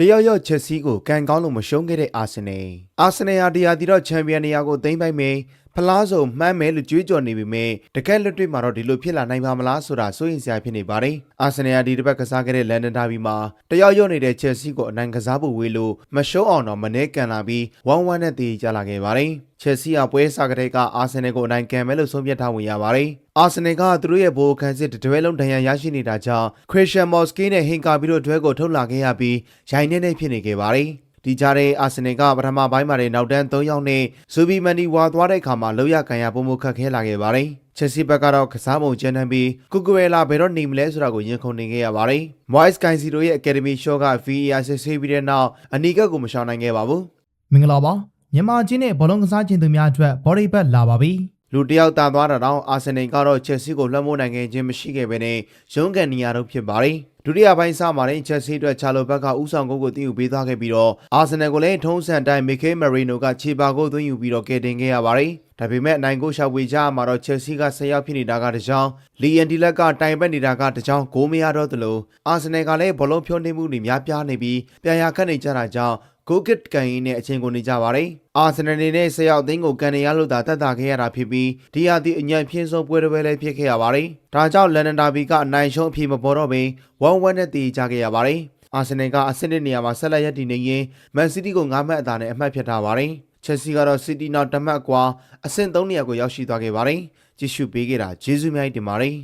တယောက်ယောက်ချက်စီးကိုကန်ကောင်းလို့မရှုံးခဲ့တဲ့အာဆင်နယ်ဟာဒီယာတီတော့ချန်ပီယံနေရာကိုသိမ်းပိုက်မယ်ဖလားစုံမှန်းမယ်လို့ကြွေးကြော်နေပေမဲ့တကယ်လက်တွေ့မှာတော့ဒီလိုဖြစ်လာနိုင်ပါမလားဆိုတာစိုးရိမ်စရာဖြစ်နေပါတယ်အာဆင်နယ်ဟာဒီတစ်ပတ်ကစားခဲ့တဲ့လန်ဒန်ဒါဘီမှာတယောက်ယောက်နေတဲ့ချက်စီးကိုအနိုင်ကစားဖို့ဝေးလို့မရှုံးအောင်တော့မနှဲကန်လာပြီး1-1နဲ့တည်ကြလာခဲ့ပါတယ်ချက်စီအပွဲစားကတဲ့ကအာဆင်နယ်ကိုအနိုင်ကန်မယ်လို့ဆုံးဖြတ်ထားဝင်ရပါတယ်အာဆင်နယ်ကသူတို့ရဲ့ဘိုးခန်းစစ်တတွဲလုံးဒဏ်ရာရရှိနေတာကြောင့်ခရစ်စတန်မော်စကီနဲ့ဟင်ကာဘီတို့တွဲကိုထုတ်လာခဲ့ရပြီးရိုင်းနေဖြစ်နေခဲ့ပါတယ်ဒီကြားထဲအာဆင်နယ်ကပထမပိုင်းမှာနောက်တန်း3ယောက်နဲ့ဇူဘီမန်ဒီဝါသွားတဲ့အခါမှာလောက်ရကန်ရပုံမှုခတ်ခဲလာခဲ့ပါတယ်ချက်စီဘက်ကတော့ကစားပုံကျန်းထမ်းပြီးကူကူရဲလာဘယ်တော့နေမလဲဆိုတာကိုရင်ခုန်နေခဲ့ရပါတယ်မွိုက်စကိုင်စီတို့ရဲ့အကယ်ဒမီရှော့က VAR စစ်ဆေးပြီးတဲ့နောက်အနီကပ်ကိုမရှောင်နိုင်ခဲ့ပါဘူးမင်္ဂလာပါမြန်မာချင်းနဲ့ဘောလုံးကစားခြင်းသူများအတွက်ဘော်ဒီဘက်လာပါပြီလူတယောက်တာသွားတာတော့အာဆင်နယ်ကတော့ချက်စီကိုလွှမ်းမိုးနိုင်ခဲ့ခြင်းမရှိခဲ့ဘဲနဲ့ရုန်းကန်နေရတော့ဖြစ်ပါတယ်ဒုတိယပိုင်းစမှာရင်ချက်စီအတွက်ချာလိုဘက်ကဥဆောင်ကိုတည်ယူပေးသွားခဲ့ပြီးတော့အာဆင်နယ်ကိုလည်းထုံးစံတိုင်းမီကေမရီနိုကခြေပါကိုသွင်းယူပြီးတော့ကယ်တင်ခဲ့ရပါတယ်ဒါပေမဲ့နိုင်ကိုရှာဝေကြမှာတော့ချက်စီက10ယောက်ဖြစ်နေတာကတကြောင်လီယန်ဒီလက်ကတိုင်ပတ်နေတာကတကြောင်ဂိုးမရတော့သလိုအာဆင်နယ်ကလည်းဘောလုံးဖြုံးနေမှုတွေများပြားနေပြီးပြန်ရခတ်နေကြတာကြောင့်ကိုကစ်ကန်ရင်နဲ့အချင်းကိုနေကြပါတယ်အာဆင်နယ်နေနဲ့10ယောက်အသင်းကိုကန်နေရလို့သာတတ်တာခဲ့ရတာဖြစ်ပြီးဒီဟာဒီအညံ့ပြင်းဆုံးပွဲတစ်ပွဲလည်းဖြစ်ခဲ့ရပါတယ်ဒါကြောင့်လန်ဒန်ဒါဘီကအနိုင်ရှုံးအဖြစ်မပေါ်တော့ဘဲ1-1နဲ့တည်ကြခဲ့ရပါတယ်အာဆင်နယ်ကအဆင့်1နေရာမှာဆက်လက်ရပ်တည်နေရင်မန်စီးတီးကို9မှတ်အသာနဲ့အမှတ်ဖြတ်ထားပါတယ်ချက်စီကတော့စီးတီးနောက်1မှတ်ကွာအဆင့်3နေရာကိုရောက်ရှိသွားခဲ့ပါတယ်ကြည့်ရှုပေးခဲ့တာကျေးဇူးများတင်ပါတယ်